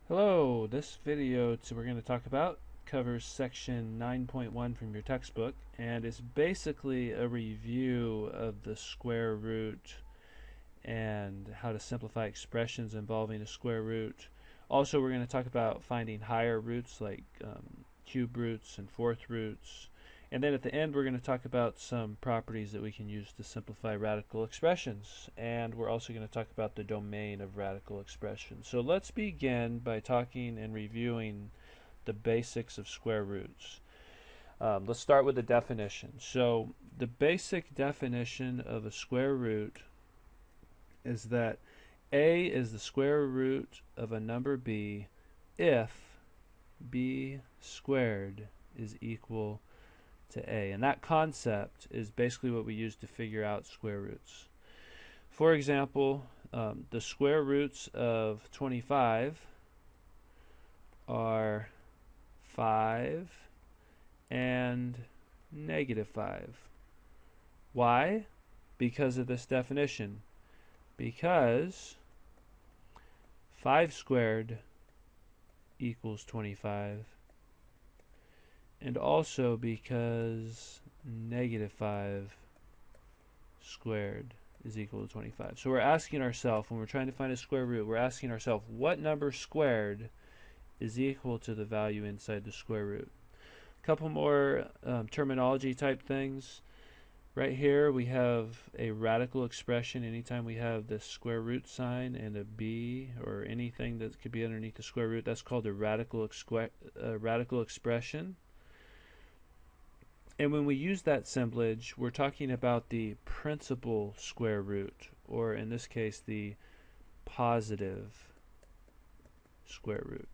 Hello, this video we're going to talk about covers section 9.1 from your textbook, and it's basically a review of the square root and how to simplify expressions involving a square root. Also, we're going to talk about finding higher roots like cube roots and fourth roots. And then at the end, we're going to talk about some properties that we can use to simplify radical expressions. And we're also going to talk about the domain of radical expressions. So let's begin by talking and reviewing the basics of square roots. Let's start with the definition. So the basic definition of a square root is that a is the square root of a number b if b squared is equal to a. And that concept is basically what we use to figure out square roots. For example, the square roots of 25 are 5 and -5. Why? Because of this definition. Because 5 squared equals 25, and also because -5 squared is equal to 25. So we're asking ourselves, when we're trying to find a square root, we're asking ourselves what number squared is equal to the value inside the square root. A couple more terminology type things. Right here we have a radical expression. Anytime we have the square root sign and a b or anything that could be underneath the square root, that's called a radical expression. And when we use that assemblage, we're talking about the principal square root, or in this case the positive square root.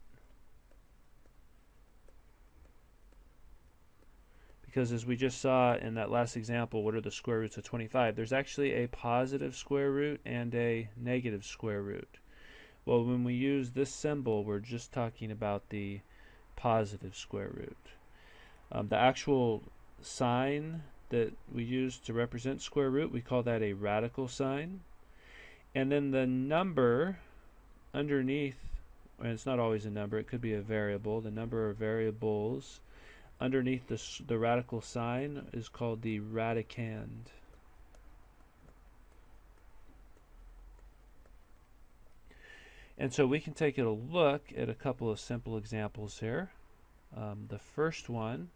Because as we just saw in that last example, what are the square roots of 25? There's actually a positive square root and a negative square root. Well, when we use this symbol, we're just talking about the positive square root. The actual sign that we use to represent square root, we call that a radical sign. And then the number underneath, and it's not always a number, it could be a variable, the number of variables underneath the radical sign is called the radicand. And so we can take a look at a couple of simple examples here. The first one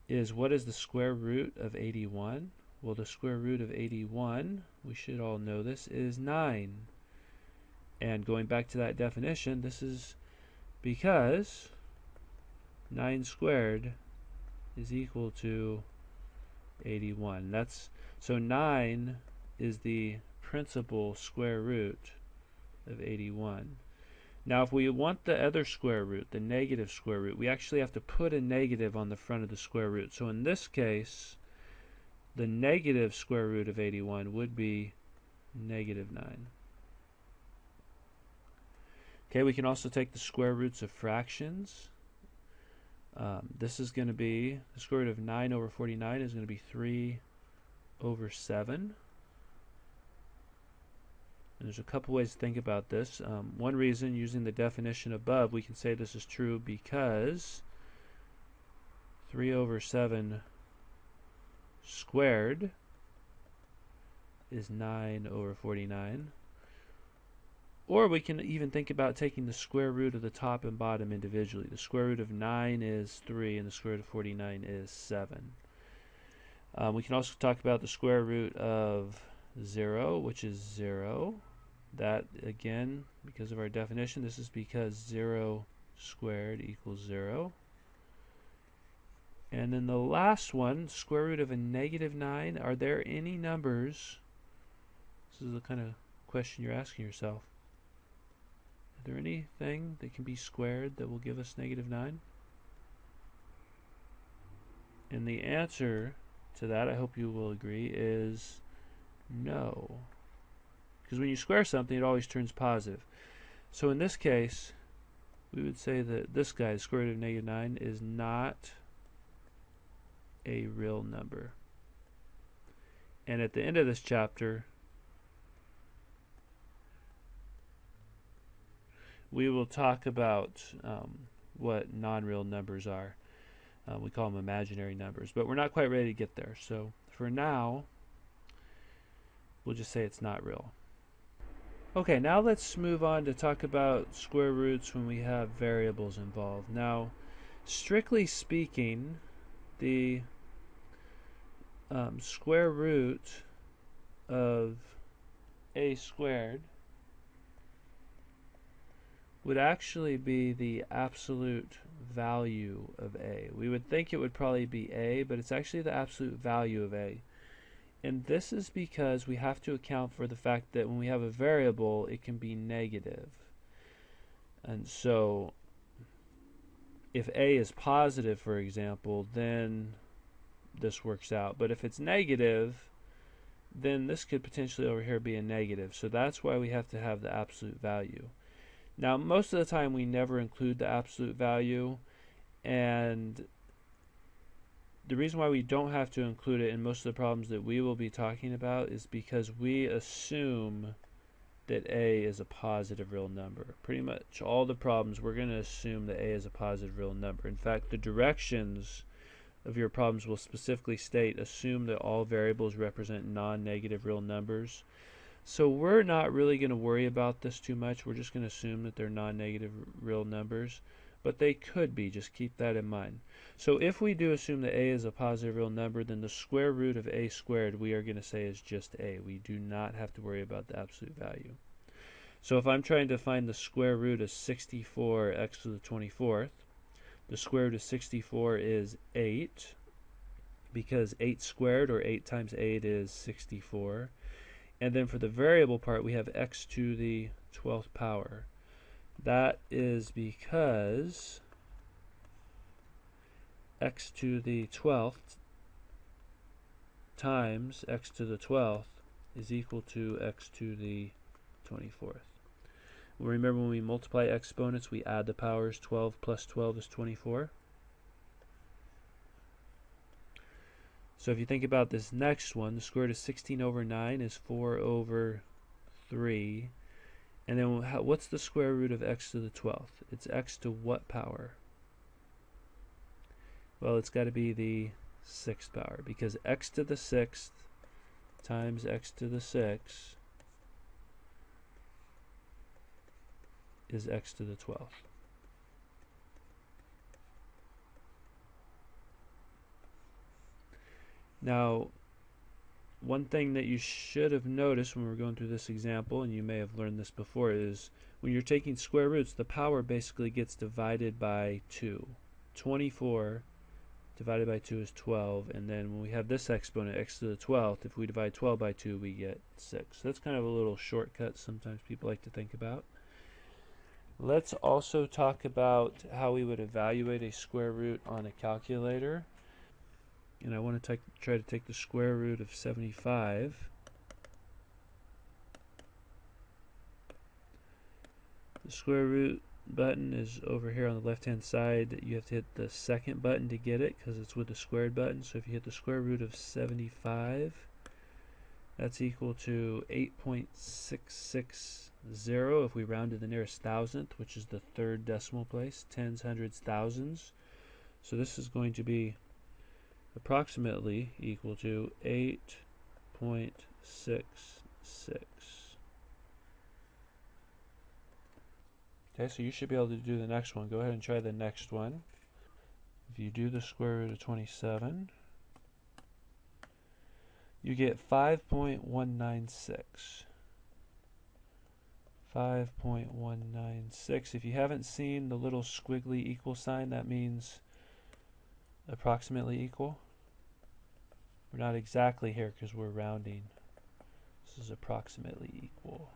is, what is the square root of 81? Well, the square root of 81, we should all know this, is 9. And going back to that definition, this is because 9 squared is equal to 81. So 9 is the principal square root of 81. Now if we want the other square root, the negative square root, we actually have to put a negative on the front of the square root. So in this case, the negative square root of 81 would be -9. Okay, we can also take the square roots of fractions. This is going to be, the square root of 9 over 49 is going to be 3 over 7. And there's a couple ways to think about this. One reason, using the definition above, we can say this is true because 3 over 7 squared is 9 over 49. Or we can even think about taking the square root of the top and bottom individually. The square root of 9 is 3 and the square root of 49 is 7. We can also talk about the square root of 0, which is 0. That, again, because of our definition, this is because 0 squared equals 0. And then the last one, square root of a -9. Are there any numbers? This is the kind of question you're asking yourself. Is there anything that can be squared that will give us -9? And the answer to that, I hope you will agree, is no. Because when you square something, it always turns positive. So in this case, we would say that this guy, the square root of -9, is not a real number. And at the end of this chapter, we will talk about what non-real numbers are. We call them imaginary numbers, but we're not quite ready to get there. So for now, we'll just say it's not real. Okay, now let's move on to talk about square roots when we have variables involved. Now, strictly speaking, the square root of a squared would actually be the absolute value of a. We would think it would probably be a, but it's actually the absolute value of a. And this is because we have to account for the fact that when we have a variable, it can be negative. And so if a is positive, for example, then this works out. But if it's negative, then this could potentially over here be a negative. So that's why we have to have the absolute value. Now, most of the time we never include the absolute value, and the reason why we don't have to include it in most of the problems that we will be talking about is because we assume that a is a positive real number. Pretty much all the problems we're going to assume that a is a positive real number. In fact, the directions of your problems will specifically state assume that all variables represent non-negative real numbers. So we're not really going to worry about this too much. We're just going to assume that they're non-negative real numbers, but they could be. Just keep that in mind. So if we do assume that a is a positive real number, then the square root of a squared we are going to say is just a. We do not have to worry about the absolute value. So if I'm trying to find the square root of 64x to the 24th, the square root of 64 is 8, because 8 squared, or 8 times 8, is 64. And then for the variable part, we have x to the 12th power. That is because x to the 12th times x to the 12th is equal to x to the 24th. Remember, when we multiply exponents, we add the powers. 12 plus 12 is 24. So if you think about this next one, the square root of 16 over 9 is 4 over 3. And then what's the square root of x to the 12th? It's x to what power? Well, it's got to be the 6th power, because x to the 6th times x to the 6th is x to the 12th. Now, one thing that you should have noticed when we were going through this example, and you may have learned this before, is when you're taking square roots, the power basically gets divided by 2. 24 divided by 2 is 12, and then when we have this exponent, x to the 12th, if we divide 12 by 2, we get 6. So that's kind of a little shortcut sometimes people like to think about. Let's also talk about how we would evaluate a square root on a calculator. And I want to try to take the square root of 75. The square root button is over here on the left hand side. You have to hit the second button to get it because it's with the squared button. So if you hit the square root of 75, that's equal to 8.660 if we round to the nearest thousandth, which is the third decimal place, tens, hundreds, thousands. So this is going to be approximately equal to 8.66. Okay, so you should be able to do the next one. Go ahead and try the next one. If you do the square root of 27, you get 5.196. 5.196. If you haven't seen the little squiggly equal sign, that means approximately equal. We're not exactly here because we're rounding. This is approximately equal.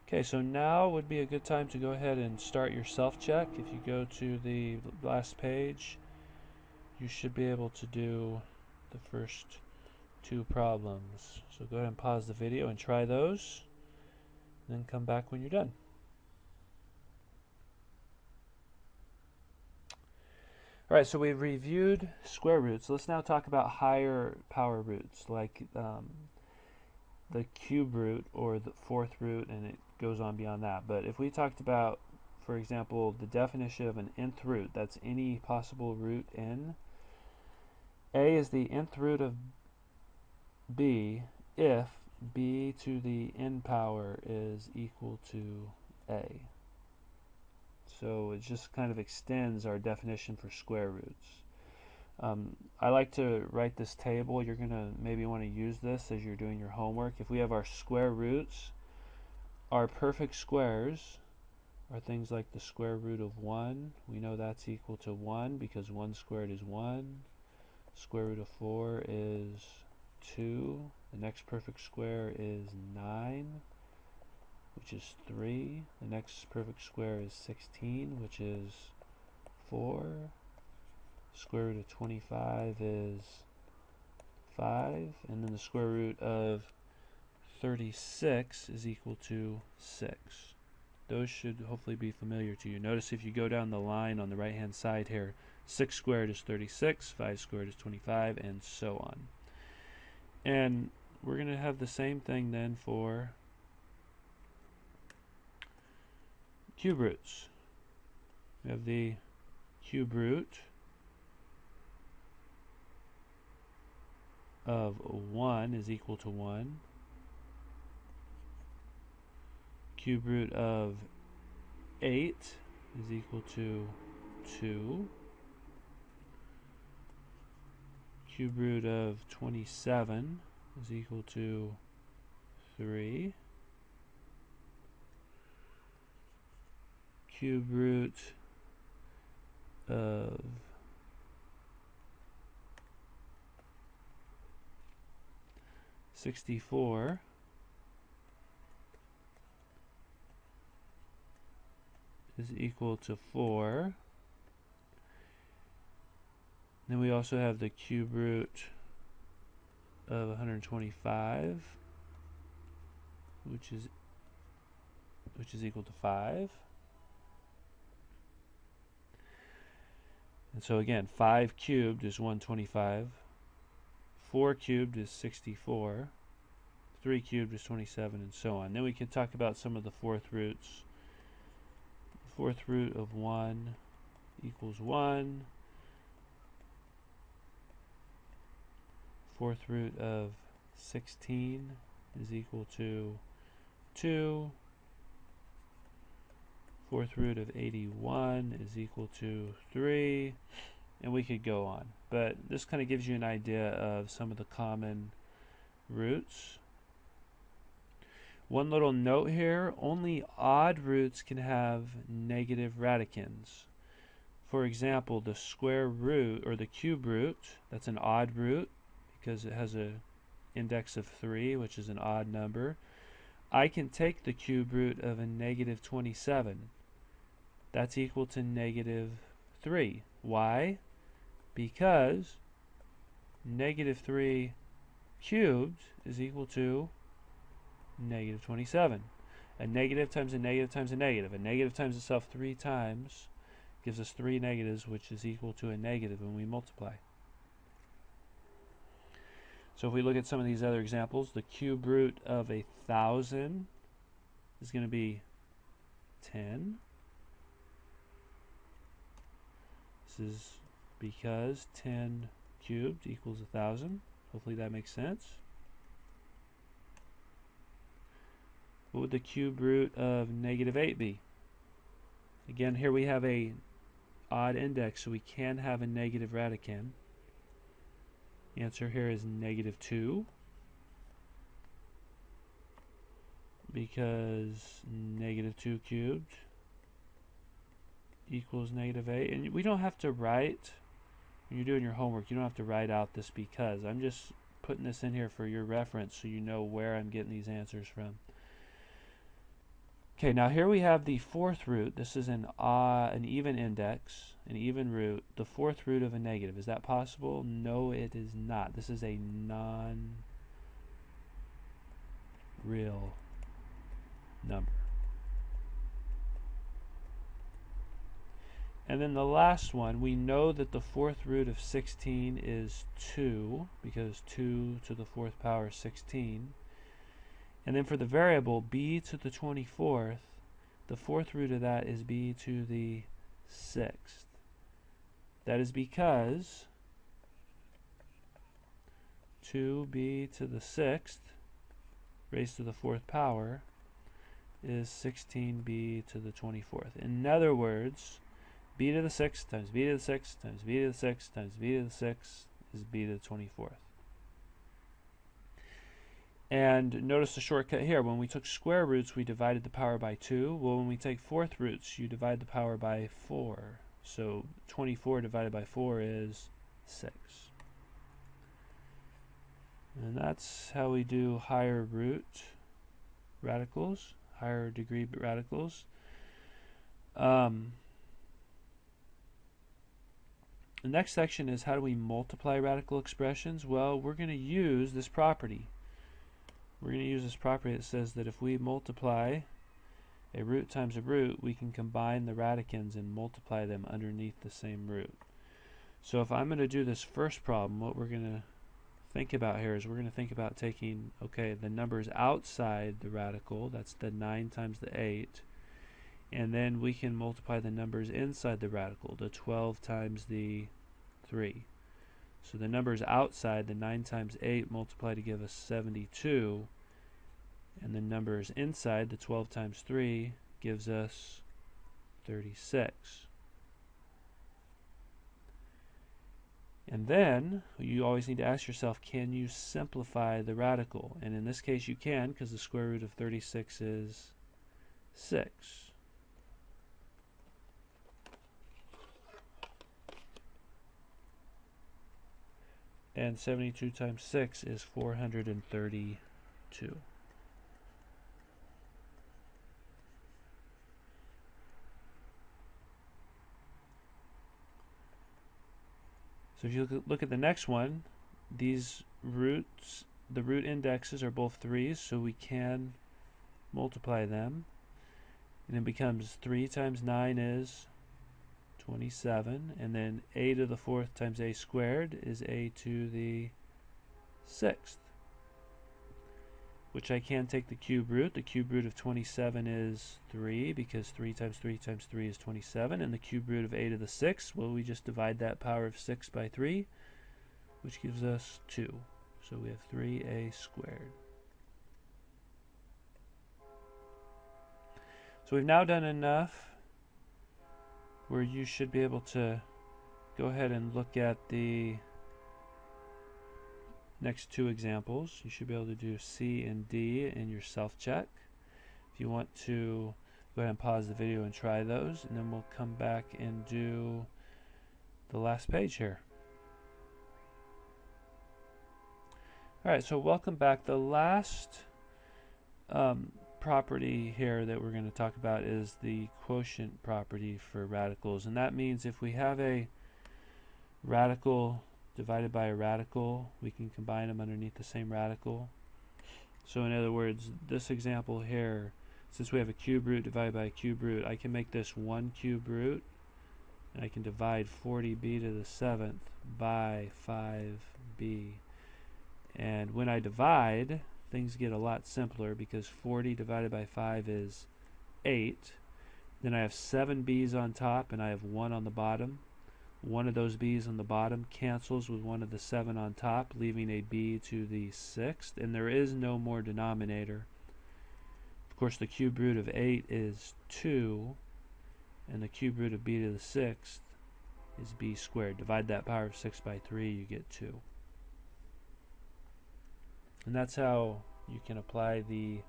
Okay, so now would be a good time to go ahead and start your self-check. If you go to the last page, you should be able to do the first two problems. So go ahead and pause the video and try those, and then come back when you're done. Alright, so we've reviewed square roots. Let's now talk about higher power roots, like the cube root or the fourth root, and it goes on beyond that. But if we talked about, for example, the definition of an nth root, that's any possible root n. A is the nth root of b if b to the n power is equal to a. So it just kind of extends our definition for square roots. I like to write this table. You're going to maybe want to use this as you're doing your homework. If we have our square roots, our perfect squares are things like the square root of 1. We know that's equal to 1 because 1 squared is 1. Square root of 4 is 2. The next perfect square is 9, which is 3. The next perfect square is 16, which is 4. Square root of 25 is 5. And then the square root of 36 is equal to 6. Those should hopefully be familiar to you. Notice if you go down the line on the right hand side here, 6 squared is 36, 5 squared is 25, and so on. And we're going to have the same thing then for cube roots. We have the cube root of 1 is equal to 1. Cube root of 8 is equal to 2. Cube root of 27 is equal to 3. Cube root of 64 is equal to 4. Then we also have the cube root of 125, which is equal to 5. And so again, 5 cubed is 125, 4 cubed is 64, 3 cubed is 27, and so on. Then we can talk about some of the fourth roots. The fourth root of 1 equals 1. Fourth root of 16 is equal to 2. Fourth root of 81 is equal to 3. And we could go on. But this kind of gives you an idea of some of the common roots. One little note here, only odd roots can have negative radicands. For example, the square root or the cube root, that's an odd root because it has an index of 3, which is an odd number. I can take the cube root of a negative 27. That's equal to negative 3. Why? Because negative 3 cubed is equal to negative 27. A negative times a negative times a negative. A negative times itself 3 times gives us 3 negatives, which is equal to a negative when we multiply. So if we look at some of these other examples, the cube root of 1,000 is going to be 10. This is because 10 cubed equals 1,000. Hopefully that makes sense. What would the cube root of negative 8 be? Again, here we have a odd index, so we can have a negative radicand. The answer here is negative 2, because negative 2 cubed equals negative 8. And we don't have to write, when you're doing your homework, you don't have to write out this because. I'm just putting this in here for your reference so you know where I'm getting these answers from. Okay, now here we have the fourth root. This is an even index, an even root, the fourth root of a negative. Is that possible? No, it is not. This is a non-real number. And then the last one, we know that the fourth root of 16 is 2, because 2 to the fourth power is 16. And then for the variable b to the 24th, the fourth root of that is b to the 6th. That is because 2b to the 6th raised to the 4th power is 16b to the 24th. In other words, b to the 6th times b to the 6th times b to the 6th times b to the 6th is b to the 24th. And notice the shortcut here. When we took square roots, we divided the power by 2. Well, when we take fourth roots, you divide the power by 4. So 24 divided by 4 is 6. And that's how we do higher root radicals, higher degree radicals. The next section is how do we multiply radical expressions? Well, we're going to use this property. We're going to use this property that says that if we multiply a root times a root, we can combine the radicands and multiply them underneath the same root. So if I'm going to do this first problem, what we're going to think about here is we're going to think about taking, okay, the numbers outside the radical, that's the 9 times the 8, and then we can multiply the numbers inside the radical, the 12 times the 3. So the numbers outside, the 9 times 8 multiply to give us 72, and the numbers inside, the 12 times 3, gives us 36. And then you always need to ask yourself, can you simplify the radical? And in this case you can, because the square root of 36 is 6. And 72 times 6 is 432. So if you look at the next one, these roots, the root indexes are both 3's, so we can multiply them. And it becomes 3 times 9 is 27, and then a to the 4th times a squared is a to the 6th, which I can take the cube root. The cube root of 27 is 3, because 3 times 3 times 3 is 27, and the cube root of a to the 6th, well, we just divide that power of 6 by 3, which gives us 2. So we have 3a squared. So we've now done enough where you should be able to go ahead and look at the next two examples. You should be able to do C and D in your self-check. If you want to go ahead and pause the video and try those, and then we'll come back and do the last page here. Alright, so welcome back. The last property here that we're going to talk about is the quotient property for radicals, and that means if we have a radical divided by a radical, we can combine them underneath the same radical. So in other words, this example here, since we have a cube root divided by a cube root, I can make this 1 cube root, and I can divide 40b to the 7th by 5b. And when I divide, things get a lot simpler, because 40 divided by 5 is 8. Then I have 7 b's on top and I have 1 on the bottom. One of those b's on the bottom cancels with one of the 7 on top, leaving a b to the 6th, and there is no more denominator. Of course, the cube root of 8 is 2, and the cube root of b to the 6th is b squared. Divide that power of 6 by 3, you get 2. And that's how you can apply the